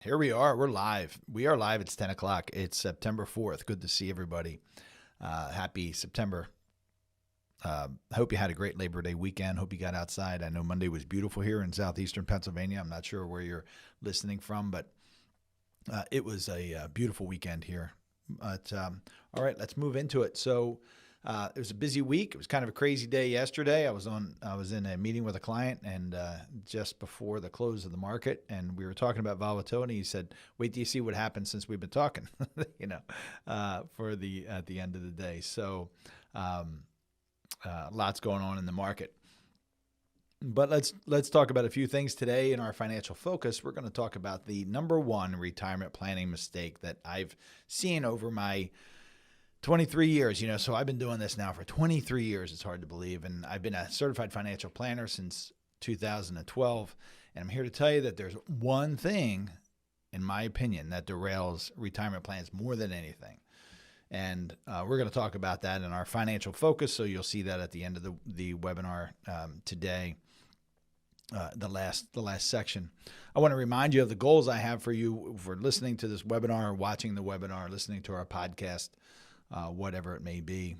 Here we are. We're live. We are live. It's 10 o'clock. It's September 4th. Good to see everybody. Happy September. I hope you had a great Labor Day weekend. Hope you got outside. I know Monday was beautiful here in southeastern Pennsylvania. I'm not sure where you're listening from, but it was a beautiful weekend here. But all right, let's move into it. So it was a busy week. It was kind of a crazy day yesterday. I was in a meeting with a client, and just before the close of the market, and we were talking about volatility. He said, "Wait till you see what happened since we've been talking." For the at the end of the day. So lots going on in the market. But let's talk about a few things today in our financial focus. We're going to talk about the number one retirement planning mistake that I've seen over my 23 years. So I've been doing this now for 23 years. It's hard to believe. And I've been a certified financial planner since 2012. And I'm here to tell you that there's one thing, in my opinion, that derails retirement plans more than anything. And we're going to talk about that in our financial focus. So you'll see that at the end of the webinar today. The last section. I want to remind you of the goals I have for you for listening to this webinar, watching the webinar, listening to our podcast, whatever it may be.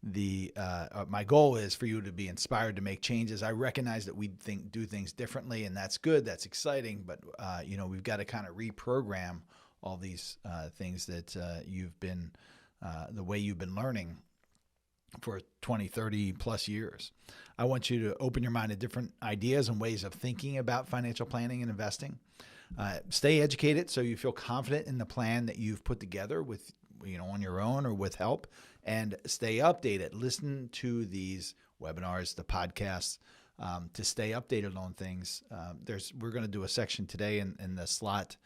My goal is for you to be inspired to make changes. I recognize that we do things differently, and that's good. That's exciting. But we've got to kind of reprogram all these things that you've been the way you've been learning for 20, 30 plus years. I want you to open your mind to different ideas and ways of thinking about financial planning and investing. Stay educated so you feel confident in the plan that you've put together with, on your own or with help, and stay updated. Listen to these webinars, the podcasts, to stay updated on things. We're going to do a section today in the Slott,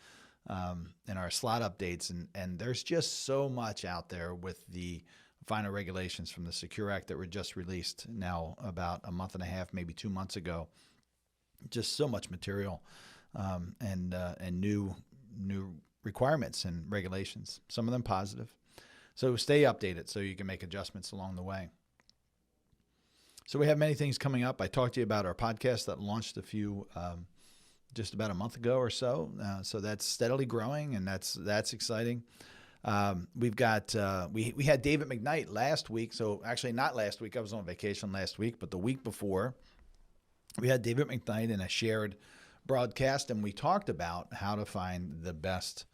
in our Slott updates, and there's just so much out there with the final regulations from the Secure Act that were just released now about a month and a half, maybe 2 months ago. Just so much material and new requirements and regulations, some of them positive. So stay updated so you can make adjustments along the way. So we have many things coming up. I talked to you about our podcast that launched just about a month ago or so. So that's steadily growing, and that's exciting. We've got we had David McKnight last week. So actually not last week. I was on vacation last week, but the week before we had David McKnight in a shared broadcast, and we talked about how to find the best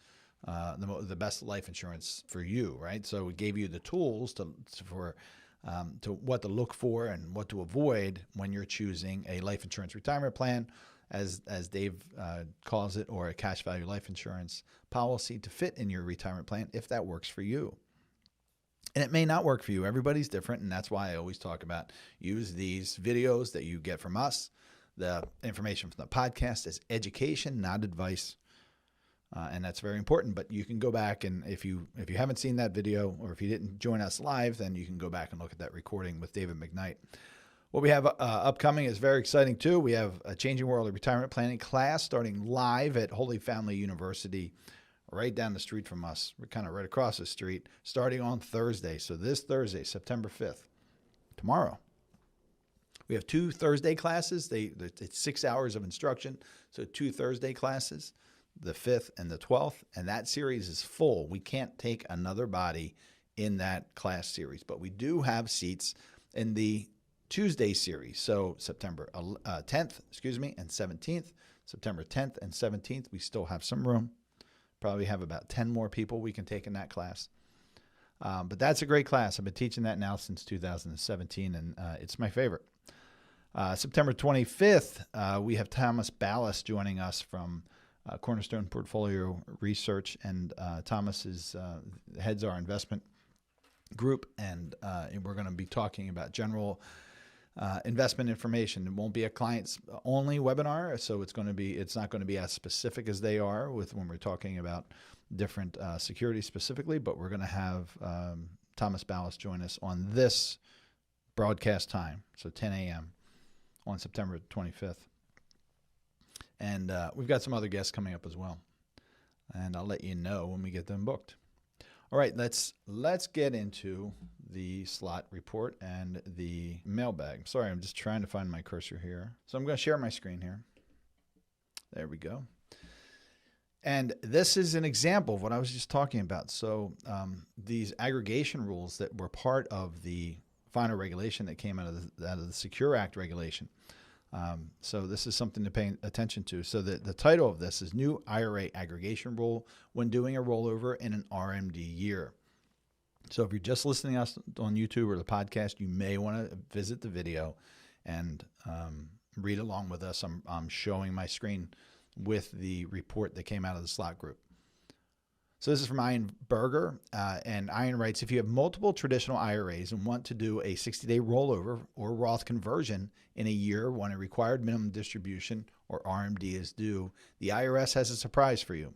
life insurance for you, right? So we gave you the tools to what to look for and what to avoid when you're choosing a life insurance retirement plan, as Dave calls it, or a cash value life insurance policy to fit in your retirement plan if that works for you. And it may not work for you. Everybody's different, and that's why I always talk about use these videos that you get from us, the information from the podcast, as education, not advice. And that's very important. But you can go back, and if you haven't seen that video, or if you didn't join us live, then you can go back and look at that recording with David McKnight. What we have upcoming is very exciting too. We have a Changing World of Retirement Planning class starting live at Holy Family University, right down the street from us. We're kind of right across the street, starting on Thursday. So this Thursday, September 5th, tomorrow. We have 2 Thursday classes. It's 6 hours of instruction. So 2 Thursday classes, the 5th and the 12th. And that series is full. We can't take another body in that class series, but we do have seats in the Tuesday series. So September 10th, and 17th. September 10th and 17th, we still have some room. Probably have about 10 more people we can take in that class. But that's a great class. I've been teaching that now since 2017, and it's my favorite. September 25th, we have Thomas Byelich joining us from Cornerstone Portfolio Research, and Thomas heads our investment group, and we're going to be talking about general investment information. It won't be a clients only webinar, so it's not going to be as specific as they are when we're talking about different securities specifically, but we're going to have Thomas Byelich join us on this broadcast time, so 10 a.m. on September 25th. And we've got some other guests coming up as well, and I'll let you know when we get them booked. All right, let's get into the Slott report and the mailbag. Sorry, I'm just trying to find my cursor here. So I'm going to share my screen here. There we go. And this is an example of what I was just talking about. So these aggregation rules that were part of the final regulation that came out of the Secure Act regulation. So this is something to pay attention to. So the title of this is New IRA Aggregation Rule when doing a rollover in an RMD year. So if you're just listening to us on YouTube or the podcast, you may want to visit the video and read along with us. I'm showing my screen with the report that came out of the Slott group. So this is from Ian Berger, and Ian writes, if you have multiple traditional IRAs and want to do a 60-day rollover or Roth conversion in a year when a required minimum distribution or RMD is due, the IRS has a surprise for you.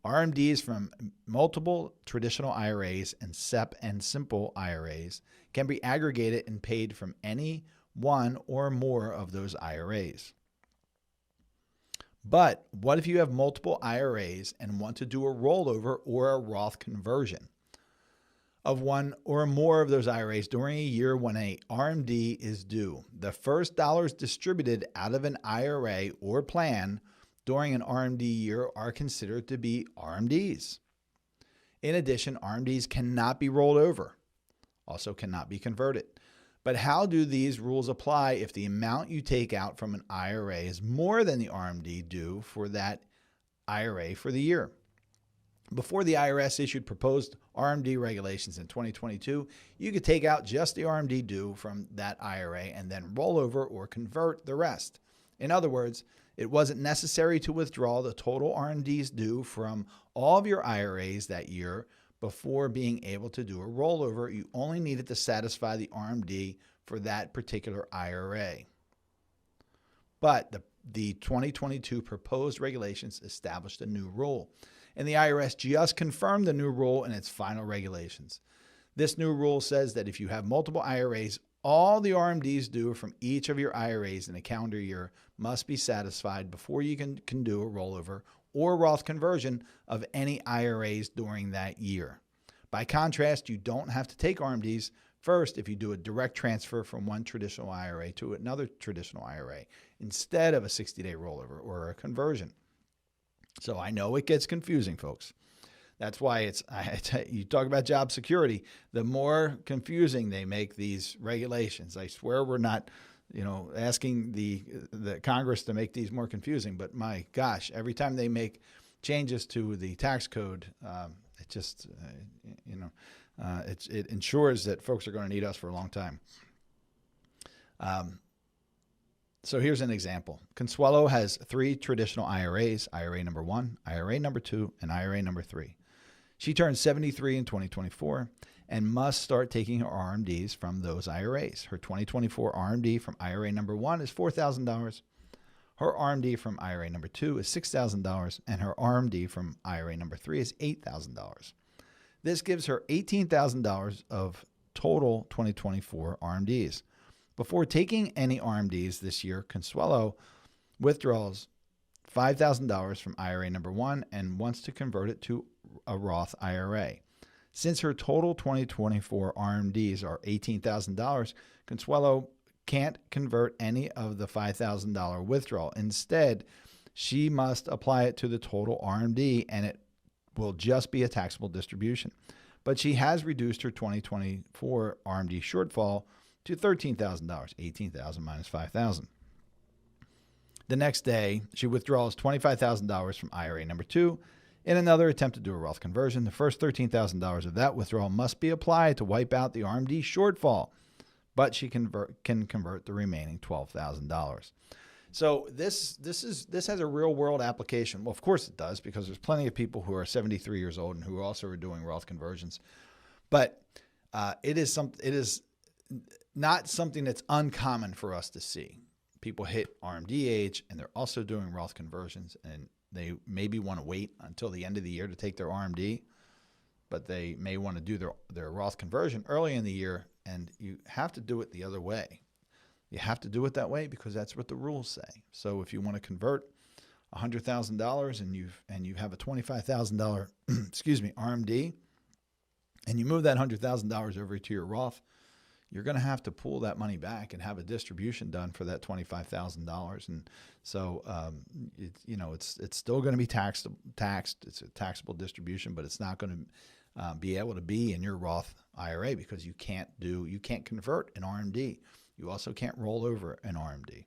RMDs from multiple traditional IRAs and SEP and simple IRAs can be aggregated and paid from any one or more of those IRAs. But what if you have multiple IRAs and want to do a rollover or a Roth conversion of one or more of those IRAs during a year when a RMD is due? The first dollars distributed out of an IRA or plan during an RMD year are considered to be RMDs. In addition, RMDs cannot be rolled over, also cannot be converted. But how do these rules apply if the amount you take out from an IRA is more than the RMD due for that IRA for the year? Before the IRS issued proposed RMD regulations in 2022, you could take out just the RMD due from that IRA and then roll over or convert the rest. In other words, it wasn't necessary to withdraw the total RMDs due from all of your IRAs that year before being able to do a rollover. You only needed to satisfy the RMD for that particular IRA. But the 2022 proposed regulations established a new rule, and the IRS just confirmed the new rule in its final regulations. This new rule says that if you have multiple IRAs, all the RMDs due from each of your IRAs in a calendar year must be satisfied before you can do a rollover or Roth conversion of any IRAs during that year. By contrast, you don't have to take RMDs first if you do a direct transfer from one traditional IRA to another traditional IRA instead of a 60-day rollover or a conversion. So I know it gets confusing, folks. That's why you talk about job security, the more confusing they make these regulations. I swear we're not asking the Congress to make these more confusing, but my gosh, every time they make changes to the tax code, it just, it ensures that folks are going to need us for a long time. So here's an example. Consuelo has 3 traditional IRAs, IRA number 1, IRA number 2, and IRA number 3. She turned 73 in 2024 and must start taking her RMDs from those IRAs. Her 2024 RMD from IRA number 1 is $4,000. Her RMD from IRA number 2 is $6,000, and her RMD from IRA number 3 is $8,000. This gives her $18,000 of total 2024 RMDs. Before taking any RMDs this year, Consuelo withdraws $5,000 from IRA number 1 and wants to convert it to a Roth IRA. Since her total 2024 RMDs are $18,000, Consuelo can't convert any of the $5,000 withdrawal. Instead, she must apply it to the total RMD, and it will just be a taxable distribution. But she has reduced her 2024 RMD shortfall to $13,000, $18,000 minus $5,000. The next day, she withdraws $25,000 from IRA number 2 in another attempt to do a Roth conversion. The first $13,000 of that withdrawal must be applied to wipe out the RMD shortfall, but she can convert the remaining $12,000. So this has a real world application. Well, of course it does, because there's plenty of people who are 73 years old and who also are doing Roth conversions. But it is not something that's uncommon for us to see. People hit RMD age and they're also doing Roth conversions, and they maybe want to wait until the end of the year to take their RMD, but they may want to do their Roth conversion early in the year, and you have to do it the other way. You have to do it that way because that's what the rules say. So if you want to convert $100,000 and you have a $25,000 RMD, and you move that $100,000 over to your Roth, you're going to have to pull that money back and have a distribution done for that $25,000. And so, it's still going to be taxed. It's a taxable distribution, but it's not going to be able to be in your Roth IRA because you can't convert an RMD. You also can't roll over an RMD.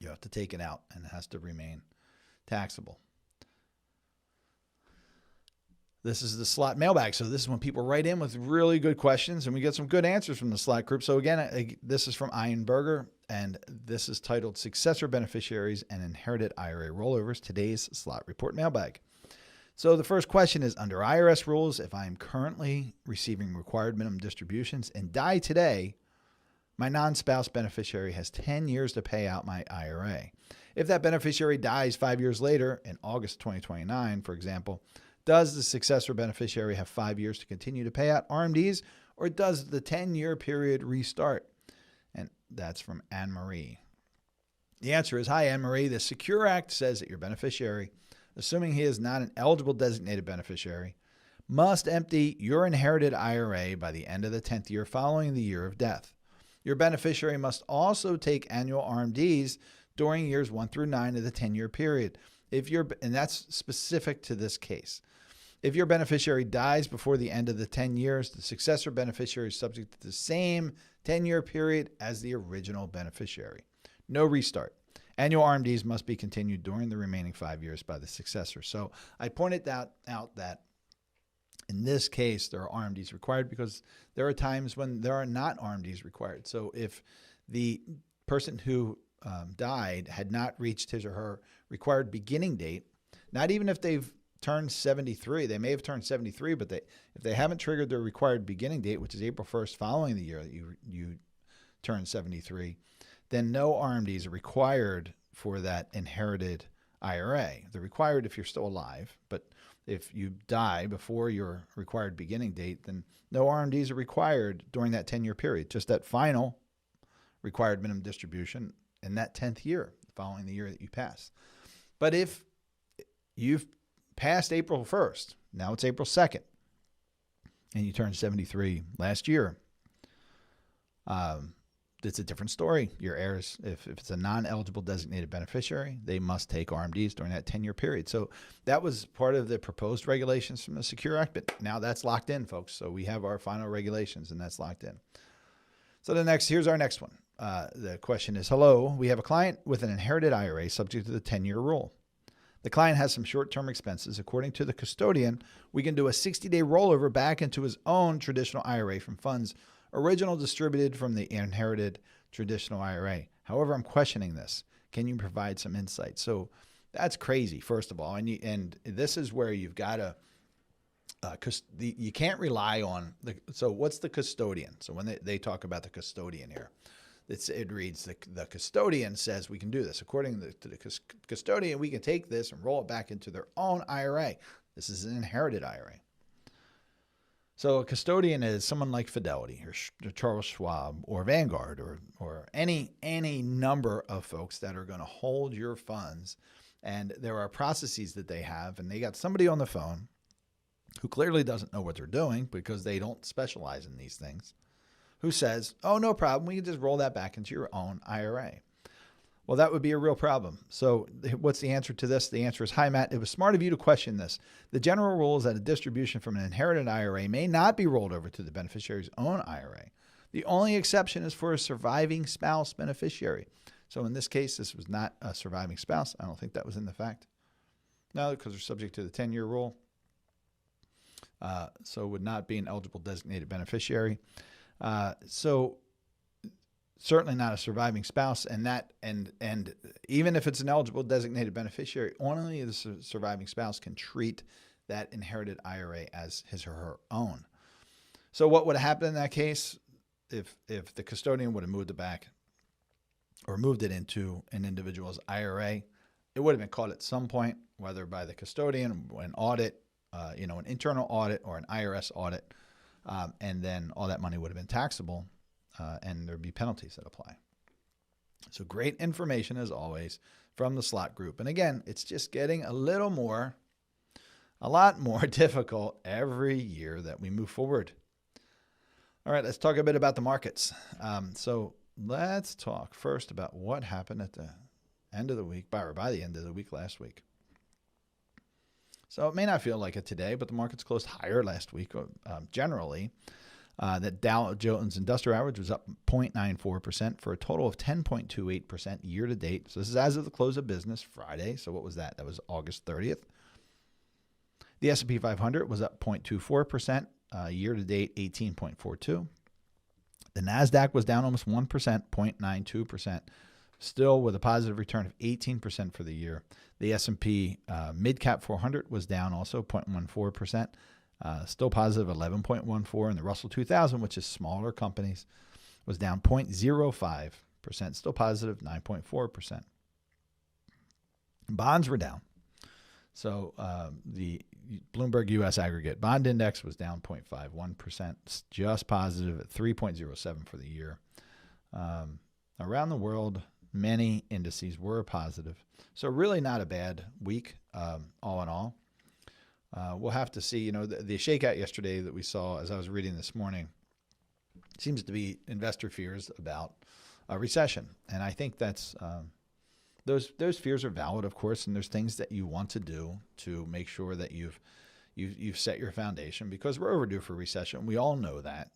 You have to take it out, and it has to remain taxable. This is the Slott mailbag. So this is when people write in with really good questions, and we get some good answers from the Slott group. So again, this is from Ian Berger, and this is titled Successor Beneficiaries and Inherited IRA Rollovers, today's Slott Report mailbag. So the first question is, under IRS rules, if I am currently receiving required minimum distributions and die today, my non-spouse beneficiary has 10 years to pay out my IRA. If that beneficiary dies 5 years later, in August 2029, for example, does the successor beneficiary have 5 years to continue to pay out RMDs, or does the 10-year period restart? And that's from Anne-Marie. The answer is, hi, Anne-Marie. The Secure Act says that your beneficiary, assuming he is not an eligible designated beneficiary, must empty your inherited IRA by the end of the 10th year following the year of death. Your beneficiary must also take annual RMDs during years 1 through 9 of the 10-year period. And that's specific to this case. If your beneficiary dies before the end of the 10 years, the successor beneficiary is subject to the same 10-year period as the original beneficiary. No restart. Annual RMDs must be continued during the remaining 5 years by the successor. So I pointed out that in this case, there are RMDs required because there are times when there are not RMDs required. So if the person who died had not reached his or her required beginning date, not even if they've turned 73, they may have turned 73, but if they haven't triggered their required beginning date, which is April 1st following the year that you turn 73, then no RMDs are required for that inherited IRA. They're required if you're still alive, but if you die before your required beginning date, then no RMDs are required during that 10-year period, just that final required minimum distribution in that 10th year following the year that you pass. But if you've passed April 1st, now it's April 2nd, and you turned 73 last year, it's a different story. Your heirs, if it's a non-eligible designated beneficiary, they must take RMDs during that 10-year period. So that was part of the proposed regulations from the Secure Act, but now that's locked in, folks. So we have our final regulations, and that's locked in. So here's our next one. The question is, hello, we have a client with an inherited IRA subject to the 10-year rule. The client has some short-term expenses. According to the custodian, we can do a 60-day rollover back into his own traditional IRA from funds original distributed from the inherited traditional IRA. However, I'm questioning this. Can you provide some insight? So that's crazy, first of all. And this is where you've got to, you can't rely on, so what's the custodian? So when they talk about the custodian here, it reads, the custodian says we can do this. According to the custodian, we can take this and roll it back into their own IRA. This is an inherited IRA. So a custodian is someone like Fidelity or Charles Schwab or Vanguard or any number of folks that are going to hold your funds. And there are processes that they have, and they got somebody on the phone who clearly doesn't know what they're doing because they don't specialize in these things, who says, oh, no problem, we can just roll that back into your own IRA. Well, that would be a real problem. So what's the answer to this? The answer is, hi, Matt, it was smart of you to question this. The general rule is that a distribution from an inherited IRA may not be rolled over to the beneficiary's own IRA. The only exception is for a surviving spouse beneficiary. So in this case, this was not a surviving spouse. I don't think that was in the fact. No, because they're subject to the 10-year rule. So would not be an eligible designated beneficiary. So certainly not a surviving spouse, and even if it's an eligible designated beneficiary, only the surviving spouse can treat that inherited IRA as his or her own. So what would have happened in that case if the custodian would have moved it back or moved it into an individual's IRA? It would have been caught at some point, whether by the custodian, an audit, an internal audit or an IRS audit, and then all that money would have been taxable. And there'd be penalties that apply. So great information, as always, from the Slott Group. And again, it's just getting a lot more difficult every year that we move forward. All right, let's talk a bit about the markets. So let's talk first about what happened at the end of the week, by the end of the week last week. So it may not feel like it today, but the markets closed higher last week. Generally, that Dow Jones Industrial Average was up 0.94% for a total of 10.28% year to date. So this is as of the close of business Friday. So what was that? That was August 30th. The S&P 500 was up 0.24%. Year to date, 18.42. The NASDAQ was down almost 1%, 0.92%, still with a positive return of 18% for the year. The S&P Mid-Cap 400 was down also 0.14%, still positive 11.14%. And the Russell 2000, which is smaller companies, was down 0.05%, still positive 9.4%. Bonds were down. So the Bloomberg U.S. Aggregate Bond Index was down 0.51%, just positive at 3.07 for the year. Around the world, many indices were positive. So really not a bad week, all in all. We'll have to see, the shakeout yesterday that we saw as I was reading this morning seems to be investor fears about a recession. And I think that's those fears are valid, of course, and there's things that you want to do to make sure that you've set your foundation, because we're overdue for a recession. We all know that.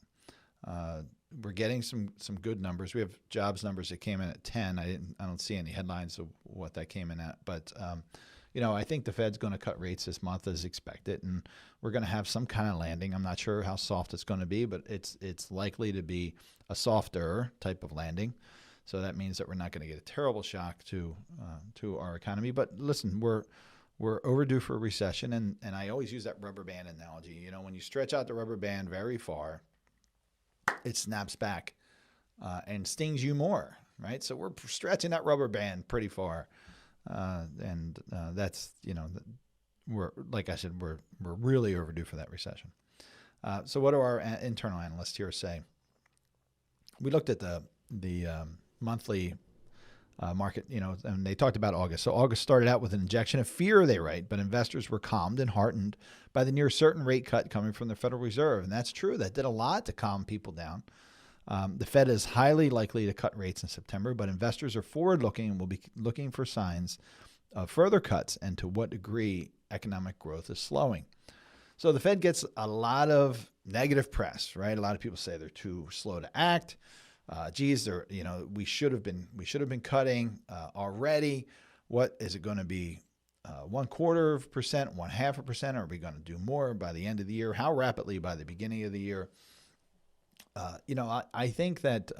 We're getting some good numbers. We have jobs numbers that came in at 10. I don't see any headlines of what that came in at, but I think the Fed's going to cut rates this month as expected, and we're going to have some kind of landing. I'm not sure how soft it's going to be, but it's likely to be a softer type of landing. So that means that we're not going to get a terrible shock to our economy. But listen, we're overdue for a recession, and I always use that rubber band analogy. When you stretch out the rubber band very far, it snaps back and stings you more, right? So we're stretching that rubber band pretty far, and that's we're, like I said, we're really overdue for that recession. So what do our internal analysts here say? We looked at the monthly market, and they talked about August. So August started out with an injection of fear, they write, but investors were calmed and heartened by the near certain rate cut coming from the Federal Reserve. And that's true. That did a lot to calm people down. The Fed is highly likely to cut rates in September, but investors are forward-looking and will be looking for signs of further cuts and to what degree economic growth is slowing. So the Fed gets a lot of negative press, right? A lot of people say they're too slow to act. We should have been cutting already. What is it going to be? 0.25%, 0.5%? Are we going to do more by the end of the year? How rapidly by the beginning of the year? I think that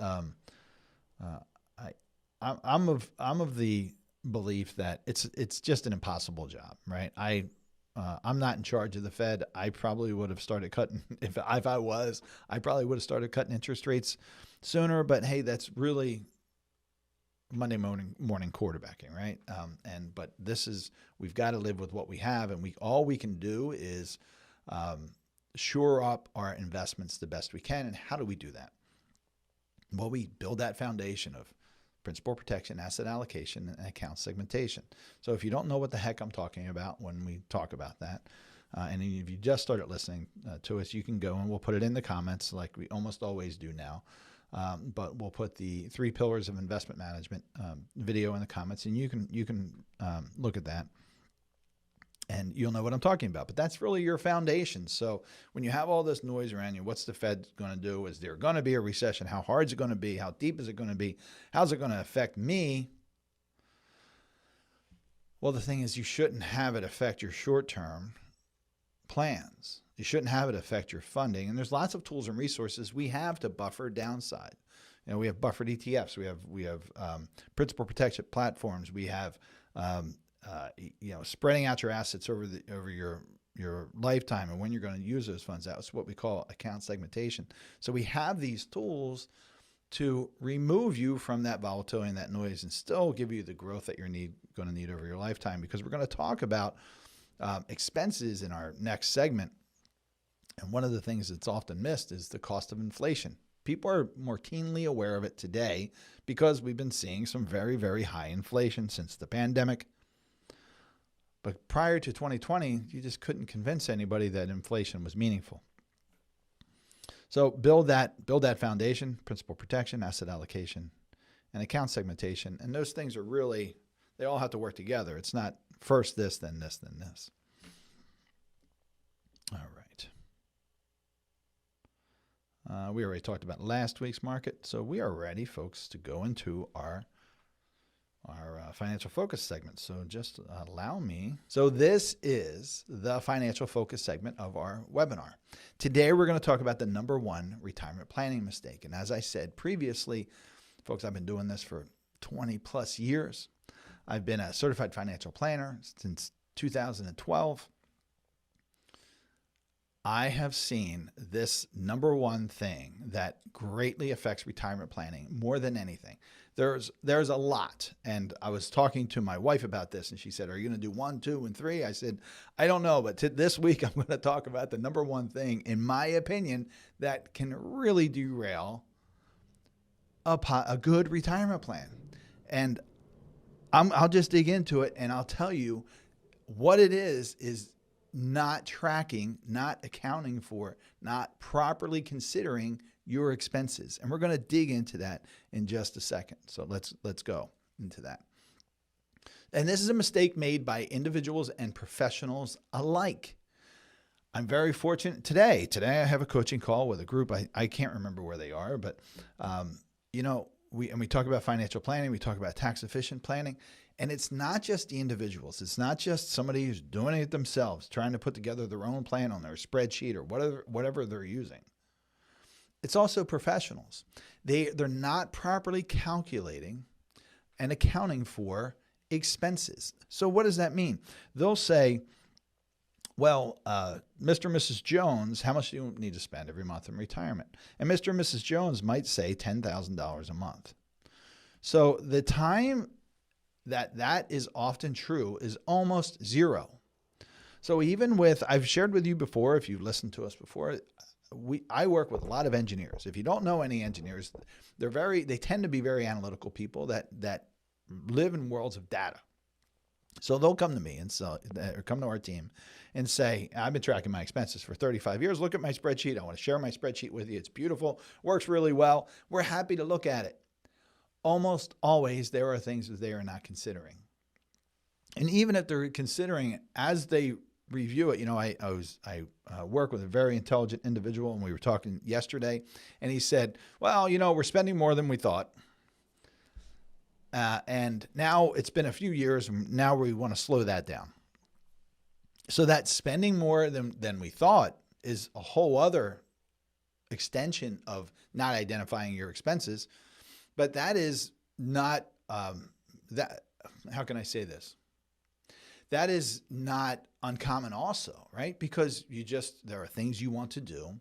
I'm of the belief that it's just an impossible job, right? I'm not in charge of the Fed. I probably would have started cutting if I was. I probably would have started cutting interest rates sooner. But hey, that's really Monday morning quarterbacking, right? But we've got to live with what we have, and all we can do is shore up our investments the best we can. And how do we do that? Well, we build that foundation of principal protection, asset allocation, and account segmentation. So if you don't know what the heck I'm talking about when we talk about that, and if you just started listening to us, you can go and we'll put it in the comments like we almost always do now. But we'll put the 3 pillars of investment management video in the comments, and you can look at that, and you'll know what I'm talking about. But that's really your foundation. So when you have all this noise around you, what's the Fed going to do? Is there going to be a recession? How hard is it going to be? How deep is it going to be? How's it going to affect me? Well, the thing is, you shouldn't have it affect your short-term plans. You shouldn't have it affect your funding. And there's lots of tools and resources we have to buffer downside. We have buffered ETFs. We have principal protection platforms. We have spreading out your assets over your lifetime and when you're going to use those funds. That's what we call account segmentation. So we have these tools to remove you from that volatility and that noise and still give you the growth that you're going to need over your lifetime, because we're going to talk about expenses in our next segment. And one of the things that's often missed is the cost of inflation. People are more keenly aware of it today because we've been seeing some very, very high inflation since the pandemic. But prior to 2020, you just couldn't convince anybody that inflation was meaningful. So build that foundation: principal protection, asset allocation, and account segmentation. And those things are really, they all have to work together. It's not first this, then this, then this. All right. We already talked about last week's market, so we are ready, folks, to go into our financial focus segment. So just allow me. So this is the financial focus segment of our webinar. Today, we're going to talk about the number one retirement planning mistake. And as I said previously, folks, I've been doing this for 20 plus years. I've been a certified financial planner since 2012. I have seen this number one thing that greatly affects retirement planning more than anything. There's a lot. And I was talking to my wife about this, and she said, "Are you going to do 1, 2, and 3?" I said, "I don't know, but this week I'm going to talk about the number one thing, in my opinion, that can really derail a good retirement plan." And I'll just dig into it, and I'll tell you what it is not tracking, not accounting for, not properly considering your expenses. And we're going to dig into that in just a second. So let's go into that. And this is a mistake made by individuals and professionals alike. I'm very fortunate today. Today I have a coaching call with a group. I can't remember where they are, but we talk about financial planning. We talk about tax efficient planning. And it's not just the individuals. It's not just somebody who's doing it themselves, trying to put together their own plan on their spreadsheet or whatever they're using. It's also professionals. They're not properly calculating and accounting for expenses. So what does that mean? They'll say, well, Mr. and Mrs. Jones, how much do you need to spend every month in retirement? And Mr. and Mrs. Jones might say $10,000 a month. So the time that is often true is almost zero. So even with, I've shared with you before, if you've listened to us before, I work with a lot of engineers. If you don't know any engineers, they tend to be very analytical people that live in worlds of data. So they'll come to me or come to our team and say, "I've been tracking my expenses for 35 years. Look at my spreadsheet. I want to share my spreadsheet with you. It's beautiful, works really well. We're happy to look at it." Almost always there are things that they are not considering. And even if they're considering it, as they review it, I work with a very intelligent individual, and we were talking yesterday, and he said, "Well, we're spending more than we thought. And now it's been a few years, and now we want to slow that down." So that spending more than we thought is a whole other extension of not identifying your expenses. But that is not, how can I say this? That is not uncommon also, right? Because there are things you want to do.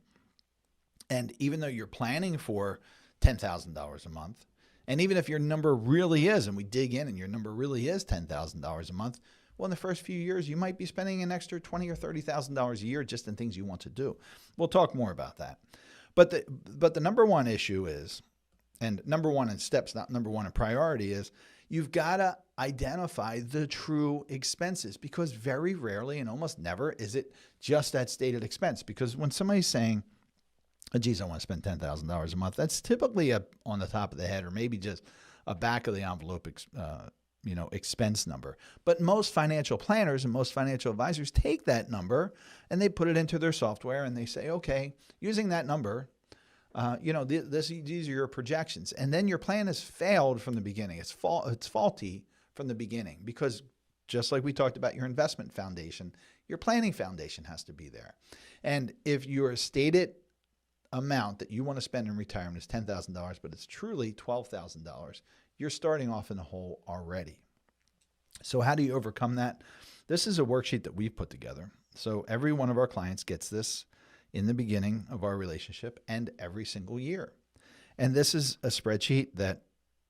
And even though you're planning for $10,000 a month, and even if your number really is, and we dig in and your number really is $10,000 a month, well, in the first few years, you might be spending an extra $20,000 or $30,000 a year just in things you want to do. We'll talk more about that. But the number one issue is, and number one in steps, not number one in priority, is you've got to identify the true expenses, because very rarely and almost never is it just that stated expense. Because when somebody's saying, "Oh, geez, I want to spend $10,000 a month," that's typically on the top of the head, or maybe just a back of the envelope expense number. But most financial planners and most financial advisors take that number and they put it into their software and they say, "Okay, using that number, these are your projections." And then your plan has failed from the beginning. It's faulty from the beginning, because just like we talked about your investment foundation, your planning foundation has to be there. And if your stated amount that you want to spend in retirement is $10,000, but it's truly $12,000, you're starting off in the hole already. So how do you overcome that? This is a worksheet that we've put together. So every one of our clients gets this in the beginning of our relationship and every single year. And this is a spreadsheet that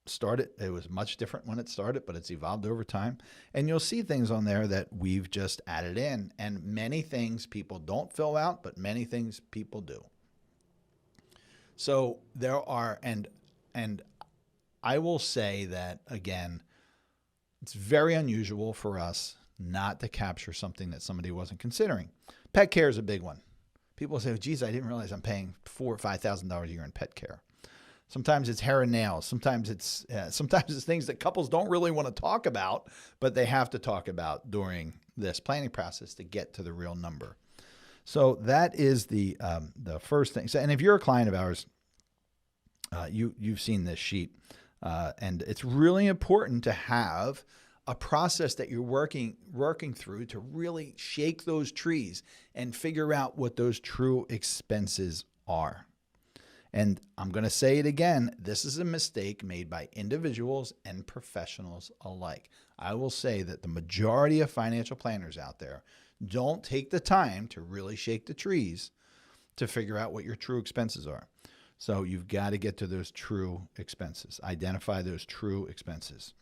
started, it was much different when it started, but it's evolved over time. And you'll see things on there that we've just added in, and many things people don't fill out, but many things people do. So there are, and I will say that, again, it's very unusual for us not to capture something that somebody wasn't considering. Pet care is a big one. People say, geez, I didn't realize I'm paying $4,000 or $5,000 a year in pet care. Sometimes it's hair and nails. Sometimes it's things that couples don't really want to talk about, but they have to talk about during this planning process to get to the real number. So that is the first thing. So, and if you're a client of ours, you've seen this sheet, and it's really important to have a process that you're working through to really shake those trees and figure out what those true expenses are. And I'm going to say it again, this is a mistake made by individuals and professionals alike. I will say that the majority of financial planners out there don't take the time to really shake the trees to figure out what your true expenses are. So you've got to get to those true expenses, identify those true expenses.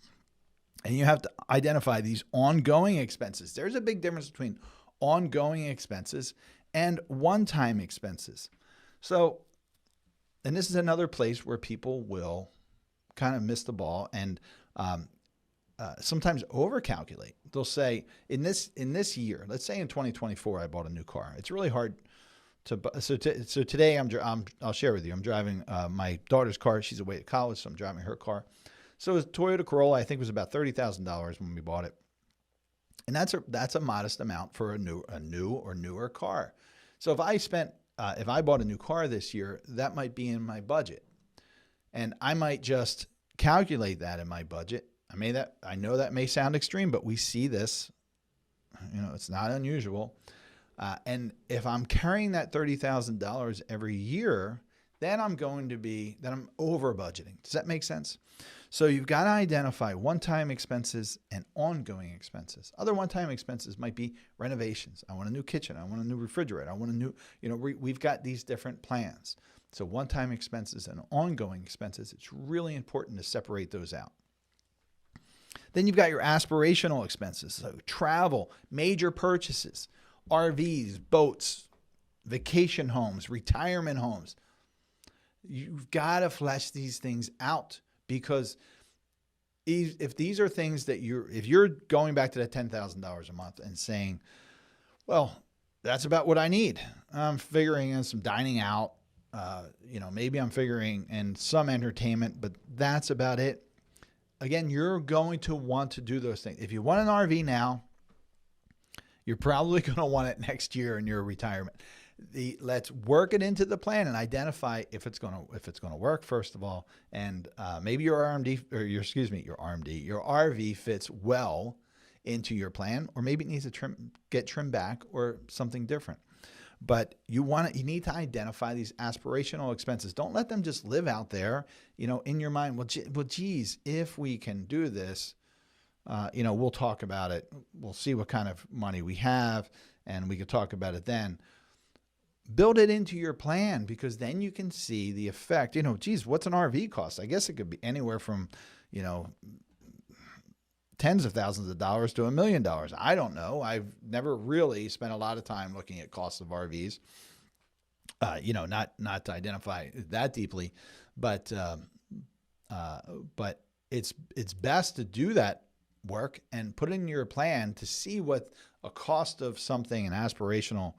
And you have to identify these ongoing expenses. There's a big difference between ongoing expenses and one-time expenses. So, and this is another place where people will kind of miss the ball and sometimes overcalculate. They'll say, in this year, let's say in 2024, I bought a new car. It's really hard to. So today I'll share with you. I'm driving my daughter's car. She's away at college, so I'm driving her car. So a Toyota Corolla, I think, was about $30,000 when we bought it, and that's a modest amount for a new or newer car. So if I bought a new car this year, that might be in my budget, and I might just calculate that in my budget. I know that may sound extreme, but we see this. It's not unusual. And if I'm carrying that $30,000 every year, then I'm over budgeting. Does that make sense? So you've got to identify one-time expenses and ongoing expenses. Other one-time expenses might be renovations. I want a new kitchen. I want a new refrigerator. I want a new, we've got these different plans. So one-time expenses and ongoing expenses, it's really important to separate those out. Then you've got your aspirational expenses. So travel, major purchases, RVs, boats, vacation homes, retirement homes. You've got to flesh these things out, because if these are things that if you're going back to that $10,000 a month and saying, well, that's about what I need. I'm figuring in some dining out, maybe I'm figuring in some entertainment, but that's about it. Again, you're going to want to do those things. If you want an RV now, you're probably going to want it next year in your retirement. Let's work it into the plan and identify if it's going to work, first of all, and maybe your RV fits well into your plan, or maybe it needs to get trimmed back or something different. But you need to identify these aspirational expenses. Don't let them just live out there, in your mind. Well, geez, if we can do this, we'll talk about it. We'll see what kind of money we have, and we could talk about it then. Build it into your plan, because then you can see the effect. Geez, what's an RV cost? I guess it could be anywhere from, tens of thousands of dollars to $1 million. I don't know. I've never really spent a lot of time looking at costs of RVs. Not to identify that deeply, but it's best to do that work and put it in your plan to see what a cost of something, an aspirational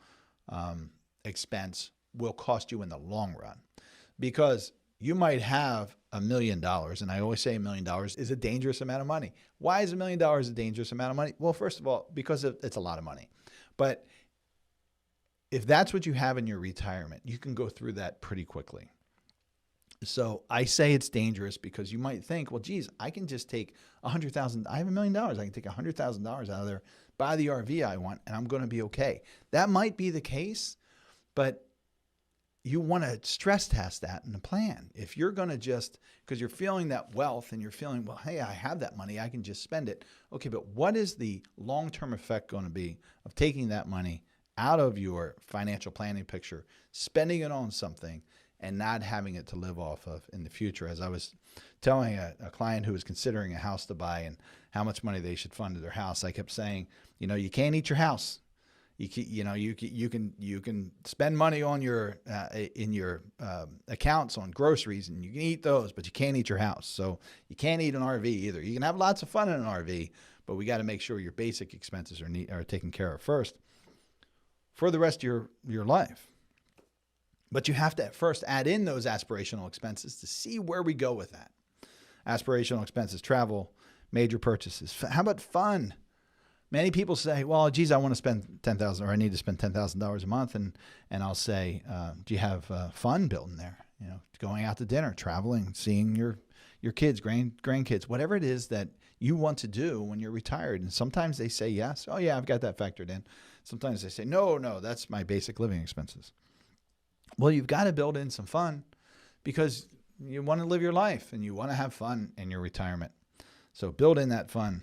expense, will cost you in the long run. Because you might have $1 million, and I always say $1 million is a dangerous amount of money. Why is $1 million a dangerous amount of money? Well, first of all, because it's a lot of money. But if that's what you have in your retirement, you can go through that pretty quickly. So I say it's dangerous because you might think, well, geez, I can just take $100,000. I have $1 million. I can take $100,000 out of there, buy the RV I want, and I'm going to be okay. That might be the case, but you want to stress test that in the plan. If you're going to because you're feeling that wealth and you're feeling, well, hey, I have that money, I can just spend it. Okay, but what is the long-term effect going to be of taking that money out of your financial planning picture, spending it on something, and not having it to live off of in the future? As I was telling a client who was considering a house to buy and how much money they should fund to their house, I kept saying, you can't eat your house. You can spend money on your in your accounts on groceries, and you can eat those, but you can't eat your house. So you can't eat an RV either. You can have lots of fun in an RV, but we got to make sure your basic expenses are taken care of first for the rest of your life. But you have to at first add in those aspirational expenses to see where we go with that. Aspirational expenses, travel, major purchases. How about fun? Many people say, well, geez, I want to spend $10,000 or I need to spend $10,000 a month. And I'll say, do you have fun built in there? You know, going out to dinner, traveling, seeing your kids, grandkids, whatever it is that you want to do when you're retired. And sometimes they say yes. Oh, yeah, I've got that factored in. Sometimes they say, no, that's my basic living expenses. Well, you've got to build in some fun because you want to live your life and you want to have fun in your retirement. So build in that fun.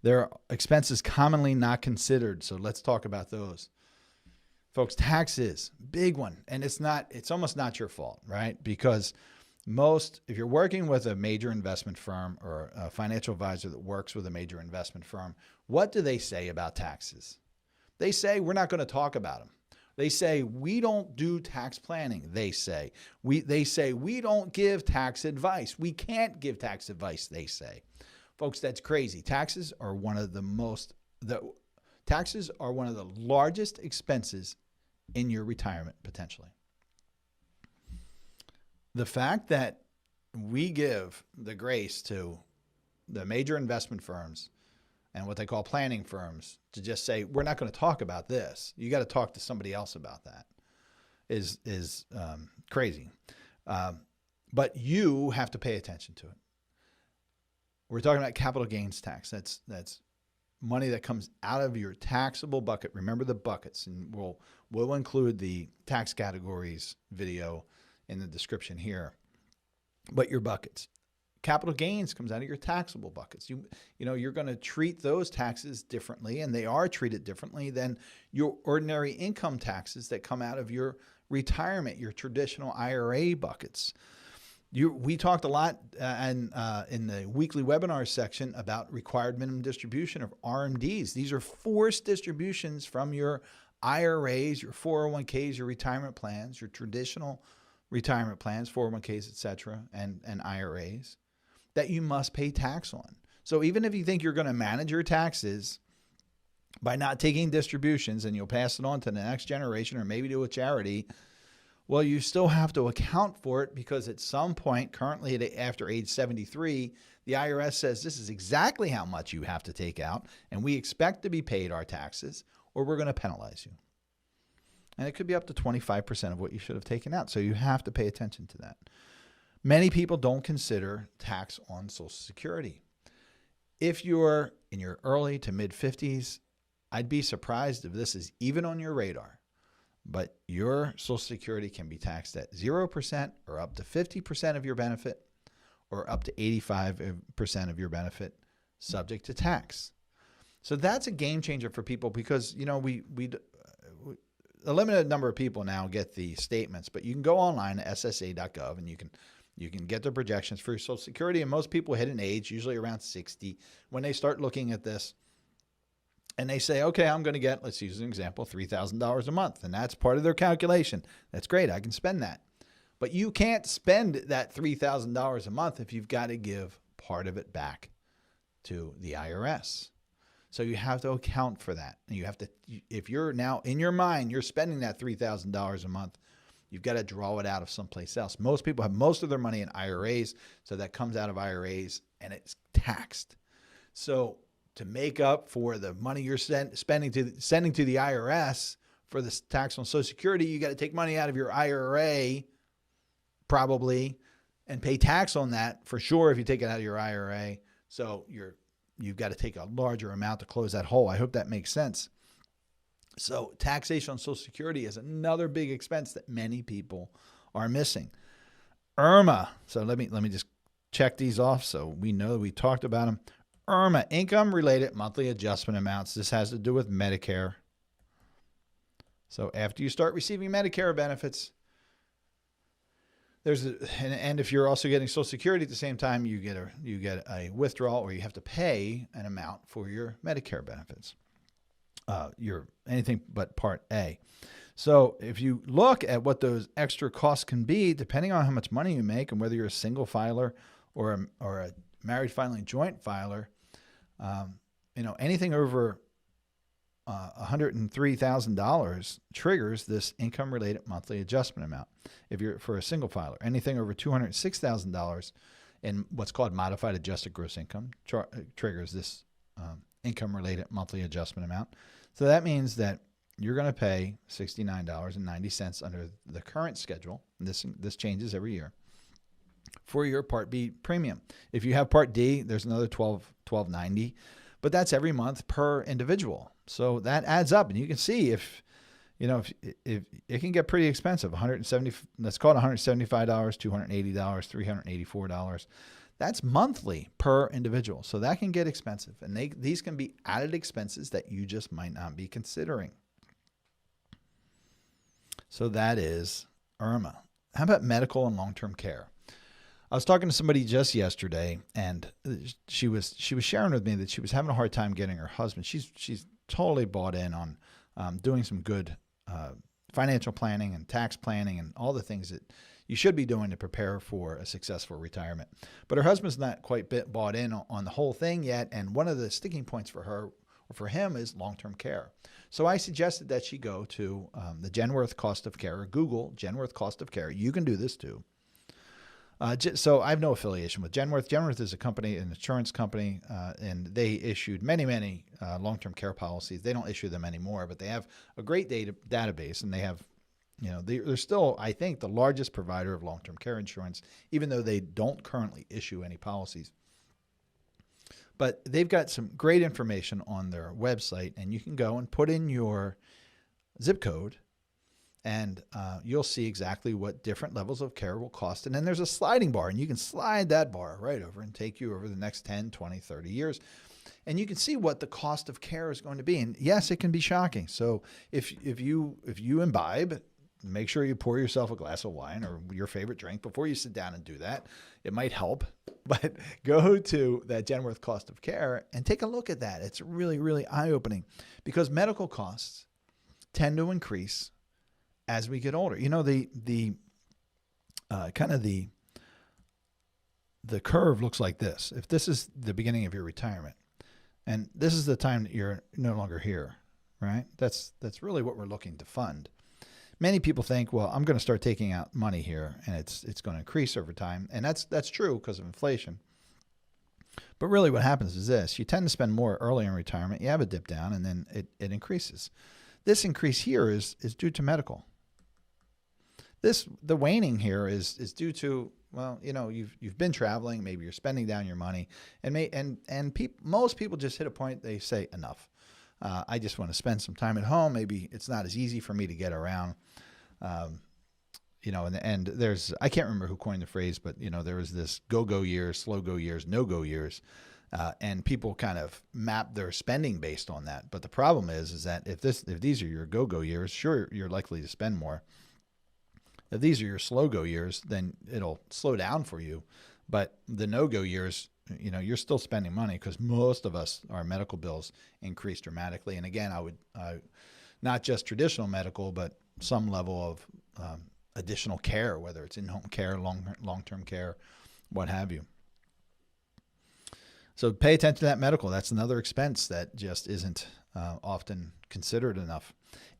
There are expenses commonly not considered. So let's talk about those. Folks, taxes, big one. And it's almost not your fault, right? Because if you're working with a major investment firm or a financial advisor that works with a major investment firm, what do they say about taxes? They say, we're not going to talk about them. They say, we don't do tax planning. They say, we don't give tax advice. We can't give tax advice, they say. Folks, that's crazy. Taxes are one of the largest expenses in your retirement, potentially. The fact that we give the grace to the major investment firms and what they call planning firms to just say, we're not going to talk about this. You got to talk to somebody else about that is crazy. But you have to pay attention to it. We're talking about capital gains tax. That's money that comes out of your taxable bucket. Remember the buckets, and we'll include the tax categories video in the description here. But your buckets. Capital gains comes out of your taxable buckets. You're going to treat those taxes differently, and they are treated differently than your ordinary income taxes that come out of your retirement, your traditional IRA buckets. We talked a lot in the weekly webinar section about required minimum distribution of RMDs. These are forced distributions from your IRAs, your 401ks, your retirement plans, your traditional retirement plans, 401ks, et cetera, and IRAs that you must pay tax on. So even if you think you're going to manage your taxes by not taking distributions and you'll pass it on to the next generation or maybe to a charity, well, you still have to account for it because at some point, currently after age 73, the IRS says this is exactly how much you have to take out, and we expect to be paid our taxes, or we're going to penalize you. And it could be up to 25% of what you should have taken out. So you have to pay attention to that. Many people don't consider tax on Social Security. If you're in your early to mid 50s, I'd be surprised if this is even on your radar. But your Social Security can be taxed at 0% or up to 50% of your benefit or up to 85% of your benefit subject to tax. So that's a game changer for people because, a limited number of people now get the statements, but you can go online at ssa.gov and you can get the projections for your Social Security. And most people hit an age, usually around 60, when they start looking at this. And they say, okay, I'm going to get, let's use an example, $3,000 a month. And that's part of their calculation. That's great. I can spend that. But you can't spend that $3,000 a month if you've got to give part of it back to the IRS. So you have to account for that. And you have to, if you're now in your mind, you're spending that $3,000 a month, you've got to draw it out of someplace else. Most people have most of their money in IRAs. So that comes out of IRAs and it's taxed. So to make up for the money you're sending to the IRS for the tax on Social Security, you got to take money out of your IRA probably and pay tax on that for sure if you take it out of your IRA. So you've got to take a larger amount to close that hole. I hope that makes sense. So taxation on Social Security is another big expense that many people are missing. IRMA. So let me just check these off so we know that we talked about them. IRMA, income-related monthly adjustment amounts. This has to do with Medicare. So after you start receiving Medicare benefits, and if you're also getting Social Security at the same time, you get a withdrawal, or you have to pay an amount for your Medicare benefits. Your anything but Part A. So if you look at what those extra costs can be, depending on how much money you make and whether you're a single filer or a married filing joint filer, anything over $103,000 triggers this income-related monthly adjustment amount. If you're for a single filer, anything over $206,000 in what's called modified adjusted gross income triggers this income-related monthly adjustment amount. So that means that you're going to pay $69.90 under the current schedule. This changes every year for your Part B premium. If you have Part D, there's another $12.90, but that's every month per individual. So that adds up, and you can see if it can get pretty expensive. Let's call it $175, $280, $384. That's monthly per individual. So that can get expensive, and these can be added expenses that you just might not be considering. So that is IRMA. How about medical and long-term care? I was talking to somebody just yesterday, and she was sharing with me that she was having a hard time getting her husband. She's totally bought in on doing some good financial planning and tax planning and all the things that you should be doing to prepare for a successful retirement. But her husband's not quite bought in on the whole thing yet, and one of the sticking points for her or for him is long-term care. So I suggested that she go to the Genworth Cost of Care, or Google Genworth Cost of Care. You can do this too. So I have no affiliation with Genworth. Genworth is a company, an insurance company, and they issued many long-term care policies. They don't issue them anymore, but they have a great database, and they have, they're still, I think, the largest provider of long-term care insurance, even though they don't currently issue any policies. But they've got some great information on their website, and you can go and put in your zip code, and you'll see exactly what different levels of care will cost. And then there's a sliding bar, and you can slide that bar right over and take you over the next 10, 20, 30 years. And you can see what the cost of care is going to be. And yes, it can be shocking. So if you imbibe, make sure you pour yourself a glass of wine or your favorite drink before you sit down and do that. It might help. But go to that Genworth Cost of Care and take a look at that. It's really, really eye-opening, because medical costs tend to increase as we get older. The curve looks like this. If this is the beginning of your retirement, and this is the time that you're no longer here, right? That's really what we're looking to fund. Many people think, well, I'm going to start taking out money here, and it's going to increase over time, and that's true because of inflation. But really, what happens is this: you tend to spend more early in retirement. You have a dip down, and then it increases. This increase here is due to medical. The waning here is due to, well, you've been traveling, maybe you're spending down your money, and most people just hit a point, they say enough. I just want to spend some time at home. Maybe it's not as easy for me to get around. And there's, I can't remember who coined the phrase, but there was this go years, slow go years, no go years. And people kind of map their spending based on that. But the problem is that if these are your go years, sure, you're likely to spend more. If these are your slow-go years, then it'll slow down for you. But the no-go years, you're still spending money, because most of us, our medical bills increase dramatically. And again, I would not just traditional medical, but some level of additional care, whether it's in-home care, long-term care, what have you. So pay attention to that medical. That's another expense that just isn't often considered enough.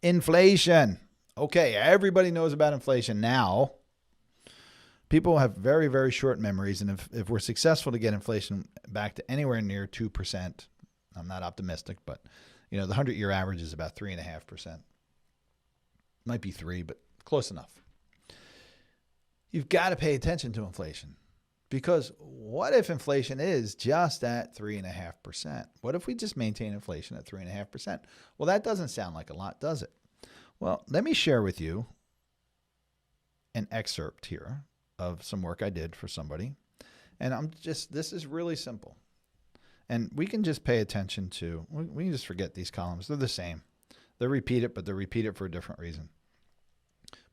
Inflation. Okay, everybody knows about inflation now. People have very, very short memories, and if we're successful to get inflation back to anywhere near 2%, I'm not optimistic, but the 100-year average is about 3.5%. Might be 3, but close enough. You've got to pay attention to inflation, because what if inflation is just at 3.5%? What if we just maintain inflation at 3.5%? Well, that doesn't sound like a lot, does it? Well, let me share with you an excerpt here of some work I did for somebody. And this is really simple. And we can just pay attention to, we can just forget these columns. They're the same. They repeat it, but they repeat it for a different reason.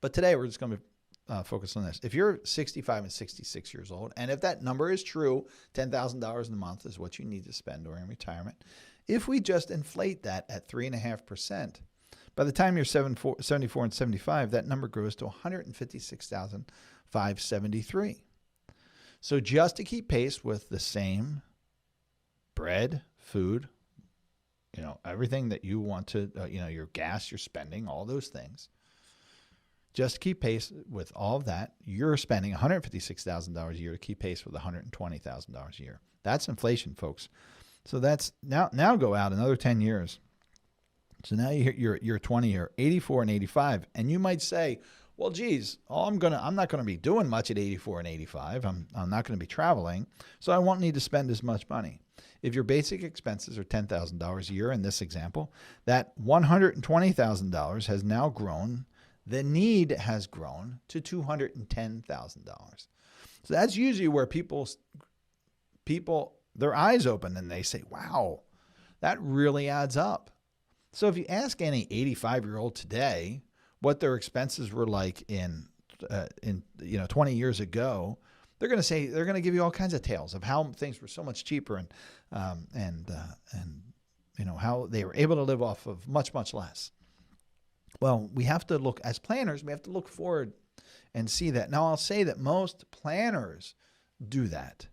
But today we're just going to focus on this. If you're 65 and 66 years old, and if that number is true, $10,000 a month is what you need to spend during retirement. If we just inflate that at 3.5%, by the time you're 74 and 75, that number grows to $156,573. So just to keep pace with the same bread, food, everything that you want to, your gas, your spending, all those things. Just to keep pace with all of that, you're spending $156,000 a year to keep pace with $120,000 a year. That's inflation, folks. So that's now go out another 10 years. So now you're 20 here, 84 and 85, and you might say, well, geez, I'm not gonna be doing much at 84 and 85. I'm not gonna be traveling, so I won't need to spend as much money. If your basic expenses are $10,000 a year in this example, that $120,000 has now grown. The need has grown to $210,000. So that's usually where people their eyes open and they say, "Wow, that really adds up." So if you ask any 85-year-old today what their expenses were like in 20 years ago, they're going to give you all kinds of tales of how things were so much cheaper and how they were able to live off of much, much less. Well, we have to look, as planners, we have to look forward and see that. Now, I'll say that most planners do that.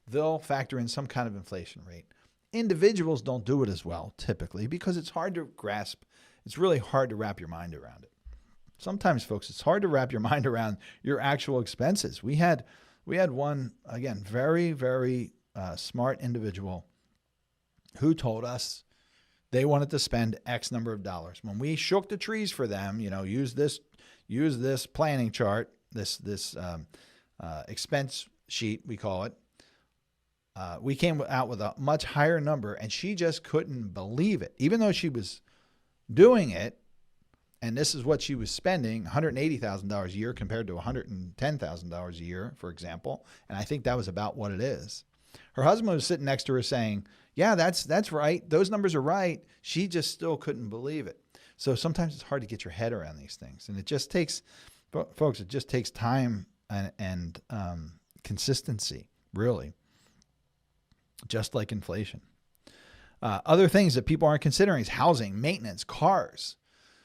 They'll factor in some kind of inflation rate. Individuals don't do it as well, typically, because it's hard to grasp. It's really hard to wrap your mind around it. Sometimes, folks, it's hard to wrap your mind around your actual expenses. We had one, again, very, very smart individual who told us they wanted to spend X number of dollars. When we shook the trees for them, use this planning chart, this expense sheet, we call it. We came out with a much higher number, and she just couldn't believe it. Even though she was doing it, and this is what she was spending, $180,000 a year compared to $110,000 a year, for example. And I think that was about what it is. Her husband was sitting next to her saying, yeah, that's right. Those numbers are right. She just still couldn't believe it. So sometimes it's hard to get your head around these things. And it just takes, folks, it just takes time and consistency, really, just like inflation. Other things that people aren't considering is housing, maintenance, cars.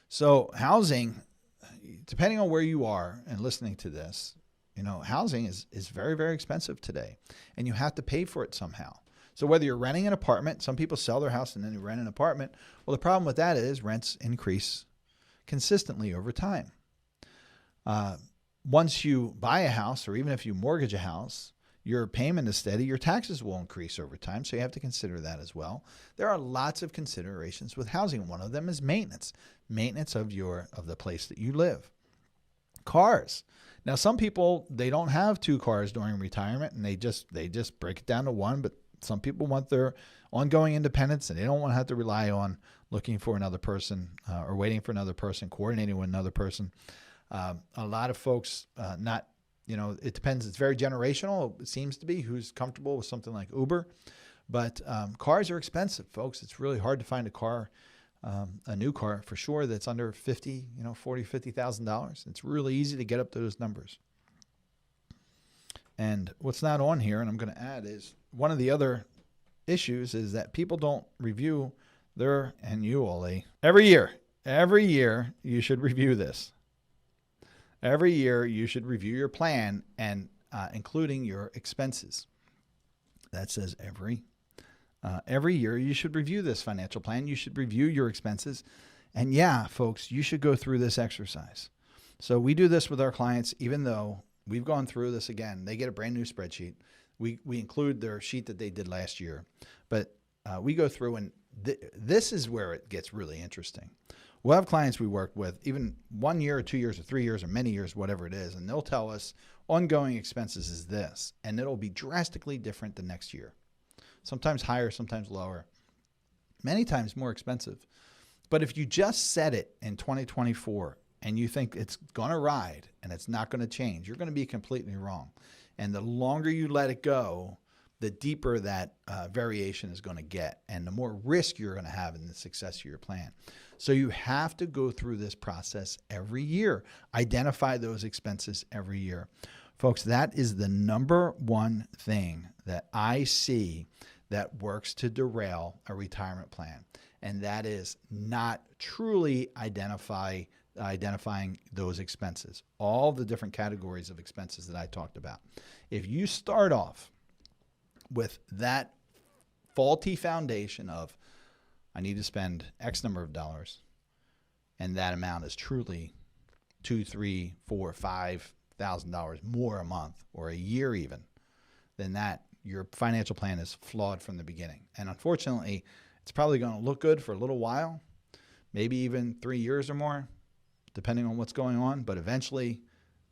So housing, depending on where you are and listening to this, housing is very, very expensive today, and you have to pay for it somehow. So whether you're renting an apartment, some people sell their house and then they rent an apartment. Well, the problem with that is rents increase consistently over time. Once you buy a house, or even if you mortgage a house, your payment is steady, your taxes will increase over time. So you have to consider that as well. There are lots of considerations with housing. One of them is maintenance of the place that you live. Cars. Now, some people, they don't have two cars during retirement, and they just break it down to one, but some people want their ongoing independence, and they don't want to have to rely on looking for another person or waiting for another person, coordinating with another person. A lot of folks it depends. It's very generational. It seems to be who's comfortable with something like Uber, but cars are expensive, folks. It's really hard to find a new car for sure that's under $50,000. It's really easy to get up to those numbers. And what's not on here, and I'm going to add, is one of the other issues is that people don't review and you, Ole, every year you should review this. Every year you should review your plan and including your expenses. That says every year you should review this financial plan. You should review your expenses. And yeah, folks, you should go through this exercise. So we do this with our clients, even though we've gone through this again. They get a brand new spreadsheet. We include their sheet that they did last year. But we go through, and this is where it gets really interesting. We'll have clients we work with, even 1 year or 2 years or 3 years or many years, whatever it is, and they'll tell us ongoing expenses is this, and it'll be drastically different the next year. Sometimes higher, sometimes lower, many times more expensive. But if you just set it in 2024 and you think it's going to ride and it's not going to change, you're going to be completely wrong. And the longer you let it go, the deeper that variation is going to get and the more risk you're going to have in the success of your plan. So you have to go through this process every year. Identify those expenses every year. Folks, that is the number one thing that I see that works to derail a retirement plan. And that is not truly identifying those expenses, all the different categories of expenses that I talked about. If you start off with that faulty foundation of I need to spend X number of dollars, and that amount is truly $2,000, $3,000, $4,000, $5,000 more a month or a year even, then that your financial plan is flawed from the beginning. And unfortunately, it's probably going to look good for a little while, maybe even 3 years or more, depending on what's going on. But eventually,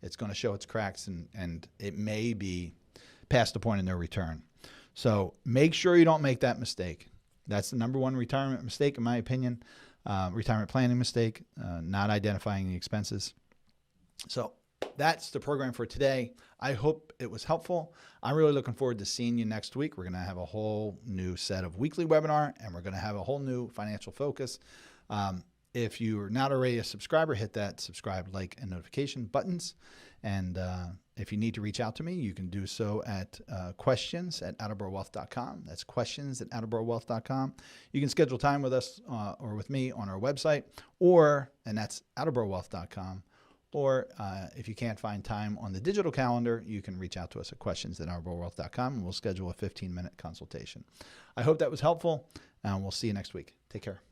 it's going to show its cracks, and it may be past the point of no return. So make sure you don't make that mistake. That's the number one retirement mistake, in my opinion. Retirement planning mistake, not identifying the expenses. So that's the program for today. I hope it was helpful. I'm really looking forward to seeing you next week. We're going to have a whole new set of weekly webinar, and we're going to have a whole new financial focus. If you're not already a subscriber, hit that subscribe, like, and notification buttons. And if you need to reach out to me, you can do so at questions@attleboroughwealth.com. That's questions@attleboroughwealth.com. You can schedule time with us or with me on our website, and that's attleboroughwealth.com. Or if you can't find time on the digital calendar, you can reach out to us at questions@attleboroughwealth.com, and we'll schedule a 15-minute consultation. I hope that was helpful, and we'll see you next week. Take care.